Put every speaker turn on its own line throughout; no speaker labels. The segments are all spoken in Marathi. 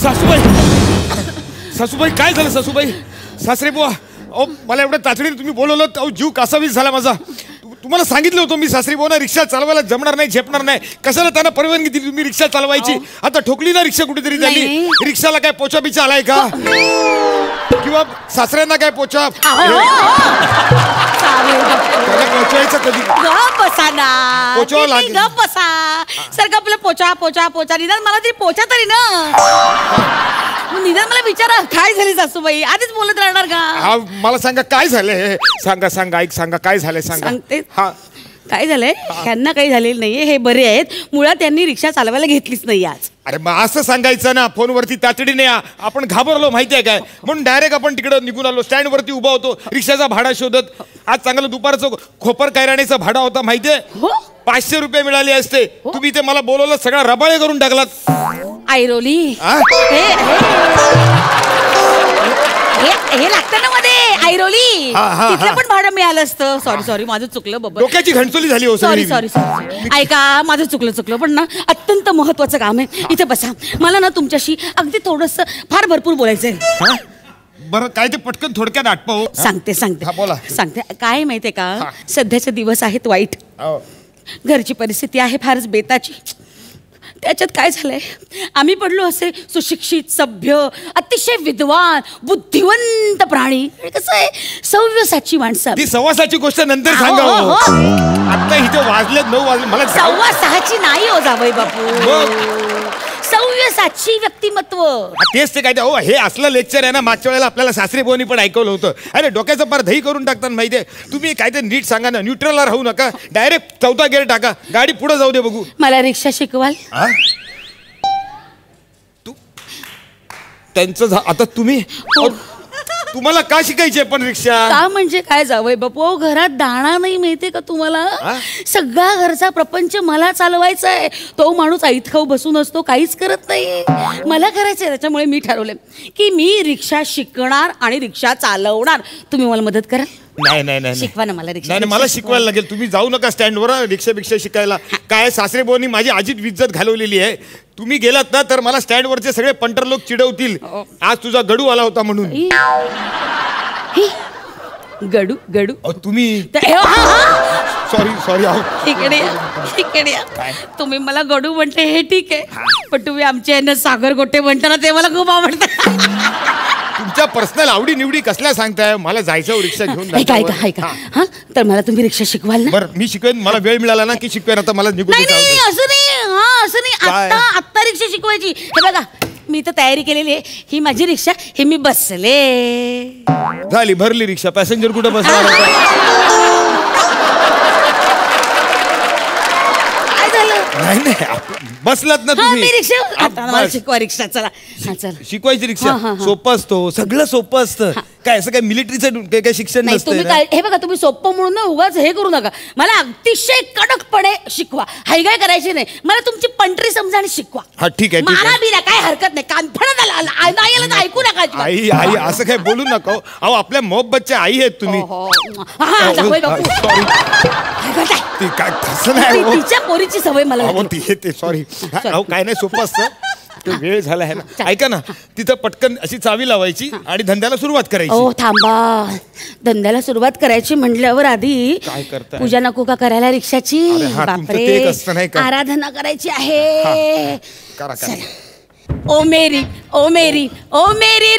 सासूबाई काय झालं सासूबाई? सासरे बुवा, अहो मला एवढ्या तातडीने तुम्ही बोलवलं, अहो जीव कासावीस झाला माझा. तुम्हाला सांगितलं होतं मी सासरी बुवा रिक्षा चालवायला जमणार नाही, झेपणार नाही. कशाला त्यांना परवानगी दिली तुम्ही रिक्षा चालवायची? आता ठोकली ना रिक्षा कुठेतरी झाली. रिक्षाला काय पोचा बिचा आलाय का? किंवा सासऱ्यांना काय पोचा पोचायचं कधी?
बसा ना,
पोचावं लागेल.
बसा सारखं आपलं पोचा पोचा पोचा. निदान मला तरी पोचा तरी ना. निदान मला विचारा काय झाली सासूबाई, आधीच बोलत राहणार का?
हा मला सांगा काय झालंय. सांगा सांगा ऐक सांगा काय झालंय सांगा.
सांगते. हा काय झालंय, त्यांना काही झालेलं नाहीये, हे बरे आहेत. मुळात त्यांनी रिक्षा चालवायला घेतलीच नाही आज.
अरे मग असं सांगायचं ना, फोनवरती तातडीने आपण घाबरलो माहितीये काय, म्हणून डायरेक्ट आपण तिकडे निघून आलो. स्टँड वरती उभा होतो रिक्षाचा भाडा शोधत. आज चांगलं दुपारचं खोपर कैराणीचा भाडा होता माहितीये, 500 रुपये मिळाले असते. तुम्ही ते मला बोलवलं, सगळा रबाळे करून टाकलात.
ऐरोली हे लागतं ना मध्ये ऐरोली, तिथलं पण भाडं मिळालं असतं. सॉरी माझं चुकलं बाबा,
डोक्याची घंटोली झाली हो.
सॉरी ऐका, माझं चुकलं पण ना अत्यंत महत्वाचं काम आहे. इथे बसा, मला ना तुमच्याशी अगदी थोडस फार भरपूर बोलायचंय.
बरं काय ते पटकन थोडक्यात आटपाव.
सांगते काय माहितीये का, सध्याचे दिवस आहेत वाईट. घरची परिस्थिती आहे फारच बेताची. त्याच्यात काय झालंय, आम्ही पडलो असे सुशिक्षित सभ्य अतिशय विद्वान बुद्धिवंत प्राणी. कसं आहे, सव्वासाची माणसं.
ती सव्वासाची गोष्ट नंतर सांगा. आता इथे वाजले 9 वाजले. मला
6:15 नाही हो जावई बापू, 6:15 व्यक्तिमत्व.
तेच ते काय हो, हे असलं लेक्चर आहे ना, मागच्या वेळेला आपल्याला सासरे बोनी पण ऐकवलं होतं. अरे डोक्याचं पार दही करून टाकतात माहितीये. तुम्ही काय ते नीट सांगा ना, न्यूट्रलला राहू नका, डायरेक्ट 4था गिअर टाका, गाडी पुढे जाऊ दे बघू.
मला रिक्षा शिकवाल?
त्यांचं आता तुम्हाला का शिकायची पण रिक्षा?
का म्हणजे काय जावई बापू, घरात दाणा नाही माहितीये का तुम्हाला? सगळा घरचा प्रपंच मला चालवायचा आहे. तो माणूस ऐत खाऊ बसून असतो, काहीच करत नाही. मला करायचंय, त्याच्यामुळे मी ठरवलं की मी रिक्षा शिकणार आणि रिक्षा चालवणार. तुम्ही मला मदत करा?
नाही
शिकवा ना मला रिक्षा.
नाही मला शिकवायला लागेल. तुम्ही जाऊ नका स्टँडवर रिक्षा शिकायला. काय सासरे बोनी माझी आजीत इज्जत घालवलेली आहे. तुम्ही गेलात ना तर मला स्टँडवरचे सगळे पंटर लोक चिडवतील, आज तुझा गडू आला होता म्हणून.
गडू
तुम्ही सॉरी
इकडे तुम्ही मला गडू म्हणते हे ठीक आहे, पण तुम्ही आमच्या सागर गोटे म्हणता ते मला खूप आवडतं.
तुमच्या पर्सनल आवडी निवडी कसल्या सांगताय? मला जायचं रिक्षा घेऊन.
ऐका तर मला तुम्ही रिक्षा शिकवाल ना?
बरं मी शिकवेन, मला वेळ मिळाला ना की शिकवेन. आता मला निघून
असं नाही, आत्ता रिक्षा शिकवायची. हे बघा मी तर तयारी केलेली आहे. ही माझी रिक्षा, हे मी बसले.
झाली भरली रिक्षा. पॅसेंजर कुठं बसणार? नाही बसलात ना तुम्ही.
शिकवा रिक्षा. चला
शिकवायची रिक्षा. सोपं असतो, सगळं सोपं असतं. काय असं काय मिलिटरीचं काय शिक्षण नसतं.
हे बघा तुम्ही सोपं म्हणून ना उगाच हे करू नका. मला अतिशय कडकपणे शिकवा, हायगाय करायची नाही. मला तुमची पंटरी समजा आणि शिकवा.
हा ठीक आहे.
मला बिना काय हरकत नाही. कानफडत ऐकू नका.
आई आई असं काय बोलू नका. अहो आपल्या मोहब्बतच्या आई आहेत तुम्ही.
तिच्या पोरीची सवय मला.
सॉरी काय नाही, सोपं असतं. वेळ झाला आहे ना. ऐका ना, तिथं पटकन अशी चावी लावायची आणि धंद्याला सुरुवात करायची.
थांबा, धंद्याला सुरुवात करायची म्हटल्यावर आधी
काय करता?
पूजा नको का करायला रिक्षाची? बापरे, आराधना करायची आहे. ओ मेरी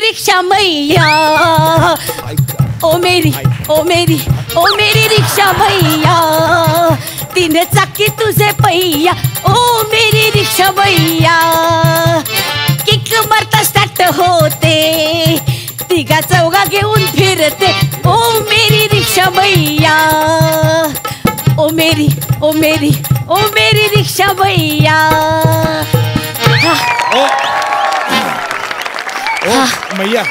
रिक्षा मैया, ओ मेरी रिक्षा मैया, 3 चाकी तुझे पहिया. ओ मेरी रिक्षा मैया, किक मारता स्टार्ट होते, 3-4 घेऊन फिरते. ओ मेरी रिक्षा मैया, ओ मेरी रिक्षा मैया.
मैया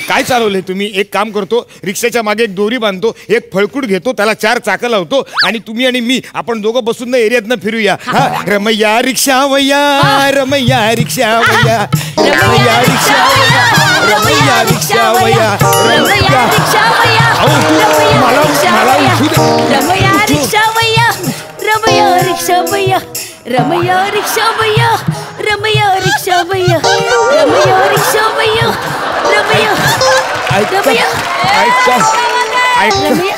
काय चालवलंय तुम्ही? एक काम करतो, रिक्षाच्या मागे एक दोरी बांधतो, एक फळकूट घेतो, त्याला 4 चाकं लावतो आणि तुम्ही आणि मी आपण दोघं बसून ना एरियातनं फिरूया. रमैया रिक्षा वैया, रमैया रिक्षा वैया, रमैया रिक्षा वैया, रमैया रिक्षा वैया, रमैया रिक्षा वैया,
रमैया रिक्षा वैया, रमैया रिक्षा वैया, रमैया रिक्षा वैया, रमैया रिक्षा मैया रमैया रिक्षा मैया रमैया रमैया रमैया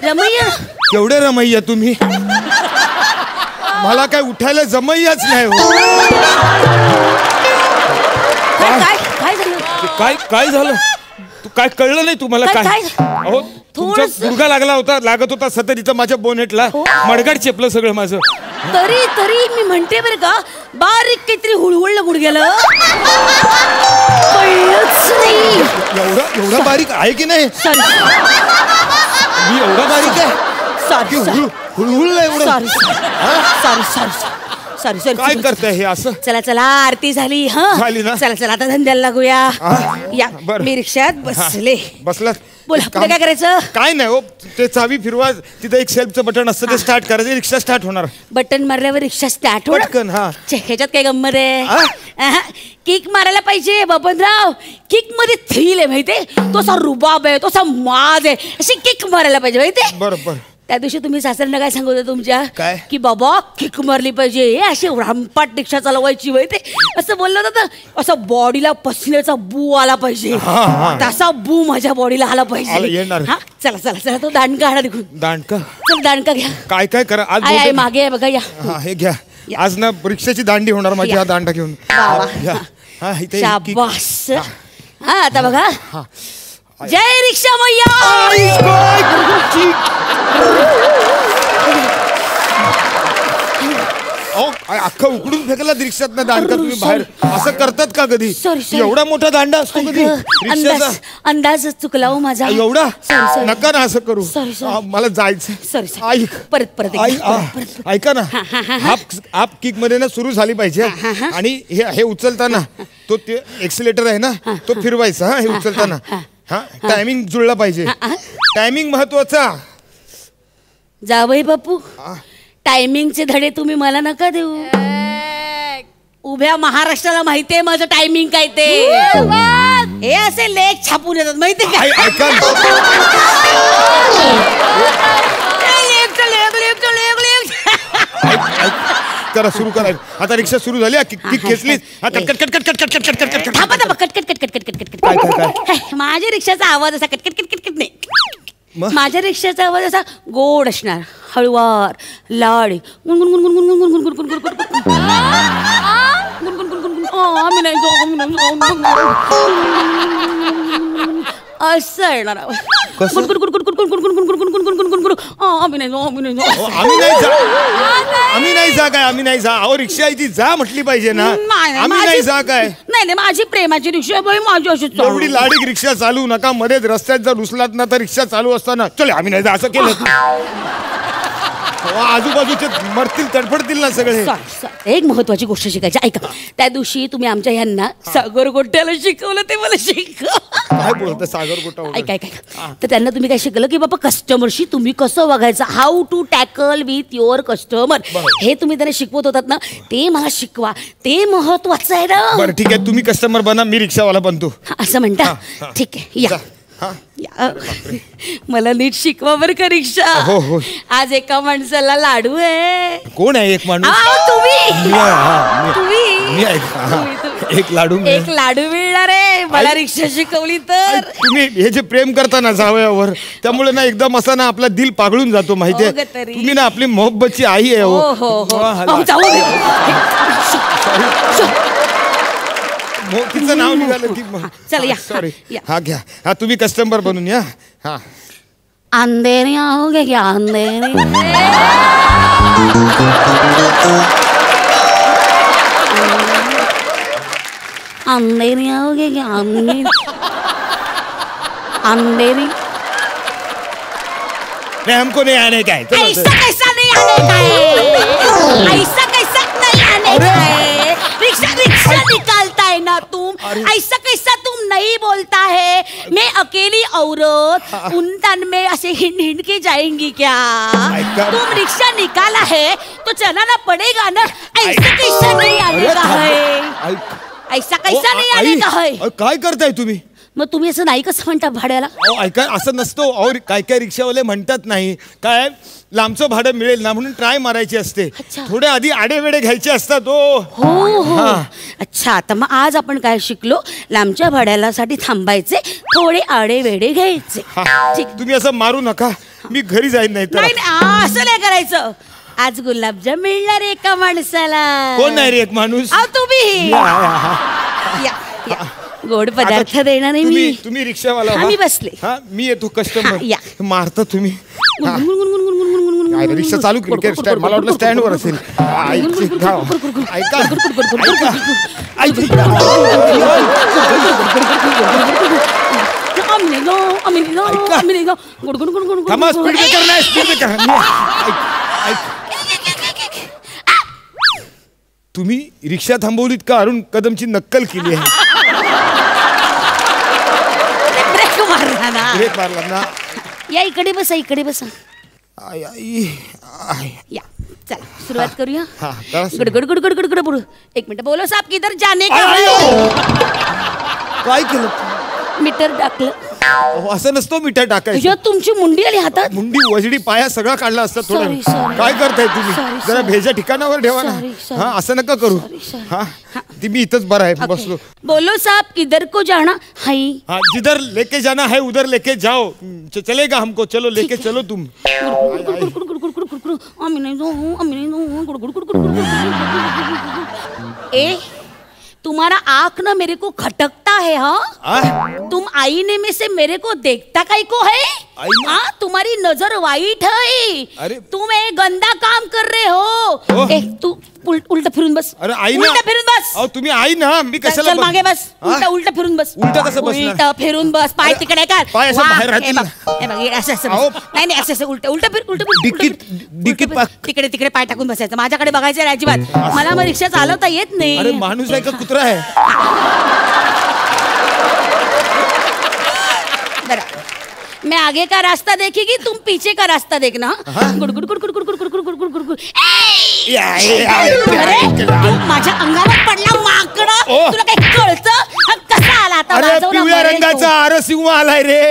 रमैया.
केवढे रमैया तुम्ही? मला काय उठायला जमैयाच नाही हो.
काय काय झालं?
काय झालं? तू काय कळलं नाही तुम्हाला? काय अहो तुमचा गुडघा लागत होता सतत माझ्या बोनेटला. मडगाड चेपलं सगळं माझं.
तरी मी म्हणते बरं का, बारीक काहीतरी हुळहुळलं गुडघ्याला. कळलंच नाही.
एवढा बारीक आहे की नाही? मी एवढा बारीक आहे? हुळहुळलं एवढं?
सॉरी
काय करताय हे असं?
चला आरती झाली.
झाली ना?
चला आता धंद्याला लागूया. या मी रिक्षात
बसलात.
बोला पुढे काय करायचं?
काय नाही हो, ते चावी फिरवा, तिथं एक सेल्फचं बटन असतं, ते स्टार्ट करायचं, रिक्षा स्टार्ट होणार.
बटन मारल्यावर रिक्षा स्टार्ट होणार?
पटकन.
ह्याच्यात काय गंमत आहे? किक मारायला पाहिजे बबनराव. किक मध्ये थ्रिल आहे माहितीये, तो असा रुबाब आहे, तो असा माज आहे, अशी किक मारायला पाहिजे माहितीये.
बरोबर.
त्या दिवशी तुम्ही सासऱ्यांना काय सांगत होता तुमच्या?
काय?
की बाबा किक मारली पाहिजे, अशी रामपाट रिक्षा चालवायची माहिती, असं बोललं होतं ना. असं बॉडीला पसण्याचा बू आला पाहिजे, तसा बू माझ्या बॉडीला आला पाहिजे. चला तो दांडका आणा तिकडून.
दांडका?
चल दांडका घ्या.
काय करा
आज मागे आहे बघा. या
हे घ्या. आज ना रिक्षाची दांडी होणार माझी. हा दांडा घेऊन
शाबास. हा आता बघा. जय रिक्षा मैया.
अख्खा उकडून फेकला रिक्षात ना दांडका तुम्ही बाहेर. असं करतात का कधी? एवढा मोठा दांडा असतो कधी रिक्षाचा?
अंदाज चुकला हो माझा.
एवढा नका ना असं करू. मला जायचं.
सॉरी परत
ऐका ना, हाफ किक मध्ये ना सुरू झाली पाहिजे. आणि हे उचलताना तो ते एक्सिलेटर आहे ना, तो फिरवायचा. हे उचलताना टायमिंग जुळला पाहिजे. टायमिंग महत्वाचा.
जावई बापू, टायमिंगचे धडे तुम्ही मला नका देऊ. उभ्या महाराष्ट्राला माहितीये माझं टायमिंग काय ते. हे असे लेख छापून येतात माहितीये का?
ऐका करा, सुरू करा. आता रिक्षा सुरू झाली. किक खेचली.
माझ्या रिक्षाचा आवाज असा कटकट नाही. माझ्या रिक्षाचा आवाज असा गोड असणार, हळुवार, लाड, असं येणार आवाज.
आम्ही नाही जा काय? आम्ही नाही जा. अहो रिक्षा आहे ती जा म्हटली पाहिजे ना. आम्ही नाही जा काय?
नाही माझी प्रेमाची रिक्षा बाई, माझी अशी
एवढी लाडीक रिक्षा चालू नका. मध्येच रस्त्यात जर रुसलात ना तर रिक्षा चालू असताना चल आम्ही नाही जा असं केलं, आजूबाजूचे मरतील, तडफडतील ना सगळे.
एक महत्वाची गोष्ट शिकायची. ऐका, त्या दिवशी तुम्ही आमच्या ह्यांना सागर गोट्याला शिकवलं, ते मला
काय बोलतं सागर गोटा?
ऐका तर त्यांना तुम्ही काय शिकवलं की बाबा कस्टमरशी तुम्ही कसं वागायचं, how to tackle with your customer. हे तुम्ही त्यांना शिकवत होतात ना, ते मला शिकवा. ते महत्वाचं आहे ना.
बरं ठीक आहे, तुम्ही कस्टमर बना, मी रिक्षावाला बनतो.
असं म्हणता? ठीक आहे, या. मला नीट शिकवा बरं का रिक्षा.
हो.
आज एका माणसाला लाडू आहे.
कोण आहे एक माणूस?
तुम्ही
एक लाडू
मिळणार आहे मला रिक्षा शिकवली तर.
तुम्ही हे जे प्रेम करता ना जावयावर, त्यामुळे ना एकदम असा ना आपला दिल पागळून जातो माहितीये. तुम्ही ना आपली मोहब्बतची आई आहे. तिचं नाव निघालं की.
चल या.
सॉरी. हा घ्या. हा तुम्ही कस्टमर बनून या. हा
अंधेरी आओगे क्या? अंधेरी अंधेरी आओगे क्या? अंधेरी
नहीं, हमको नहीं आने का है.
ऐसा कैसा नहीं आने का है? ऐसा कैसा नहीं आने का है? रिक्शा निकालता है ना तुम. ऐसा कैसा तुम नहीं बोलता है? मैं अकेली औरत उन तन में ऐसे हिंड के जाएंगी क्या? तुम रिक्शा निकाला है तो चलाना पड़ेगा ना. ऐसा कैसा नहीं आने का है? ऐसा कैसा नहीं आने का है?
काय करताय तुम्ही?
मग तुम्ही असं नाही कसं म्हणता भाड्याला?
अहो ऐका, असं नसतो. अहो काय काय रिक्षावाले म्हणतात नाही काय लांबचं भाडं मिळेल ना म्हणून ट्राय मारायची असते.
अच्छा.
थोडे आधी आडेवेडे घ्यायचे असतात.
हो हो. अच्छा, तर मग आज आपण काय शिकलो? लांबच्या भाड्याला साठी थांबायचे, थोडे आडे वेडे घ्यायचे. ठीक.
तुम्ही असं मारू नका, मी घरी जाईन नाही तर.
नाही असं नाही करायचं. आज गुलाबजाम मिळणार एका माणसाला.
कोण नाही रे एक माणूस?
तुम्ही या, या. गोड पदार्थ देणार नाही मी.
तुम्ही रिक्षावाला व्हा.
मी बसले.
मी येतो कस्टमर.
या.
मारता तुम्ही. रिक्षा चालू केली स्टँड, मला वाटलं स्टँडवर असेल. ऐका थांबा, स्पीड ब्रेकर नाही, स्पीड ब्रेकर. तुम्ही रिक्षा थांबवलीत का अरुण कदमची नक्कल केली आहे?
ब्रेक मारला ना.
ब्रेक मारला ना.
या इकडे बसा, इकडे बसा. या चला सुरुवात करूया. गडगड गडगड गडगड बोलू. एक मिनिट. बोलो साहब किधर जाने का है?
काय केलं?
मीटर टाकलं.
असं नसतो मीटर टाकायचं.
तुमची मुंडी आली हातात.
मुंडी वजडी पाया सगळा काढला असता. थोडं काय करताय तुम्ही? जरा भेजा ठिकाणावर ठेवा ना. हा असं नका करू. हा ती मी इथंच बरं आहे बसलो.
बोलो साहब किधर को जाना है?
हाँ जिधर लेके जाना है उधर लेके जाओ. चलेगा हमको, चलो लेके चलो तुम.
ए तुम्हारा आँख ना मेरे को खटकता है. हाँ तुम आईने में से मेरे को देखता काई को है? हाँ तुम्हारी नजर वाइट है.
अरे
तुम एक गंदा काम कर रहे हो. तू उलट फिरून बस.
अरे आई ना.
उलट फिरून बस.
अहो तुम्ही आई ना, मी कशाला
चल मागे बस. उलट फिरून बस.
उलट कसं बसणार?
उलट फिरून बस. पाय तिकडे कर.
पाय असं बाहेर राहतील ना.
असं नाही नाही असं उलट उलट फिर उलट तिकडे तिकडे पाय टाकून बसायचं. माझ्याकडे बघायचं नाही अजिबात. मला मग रिक्षा चालवता येत नाही.
अरे माणूस आहे का कुत्रा आहे?
बरं मैं आगे का रास्ता देखेगी, तुम पीछे का रास्ता देखना. गुडगुड गुडगुड गुडगुड गुडगुड गुडगुड गुडगुड. माझ्या अंगावर पडला माकडं. तुला काही कळतं? कसा आला आता?
अरे पिवळ्या रंगाचा आरसिंह आलाय रे.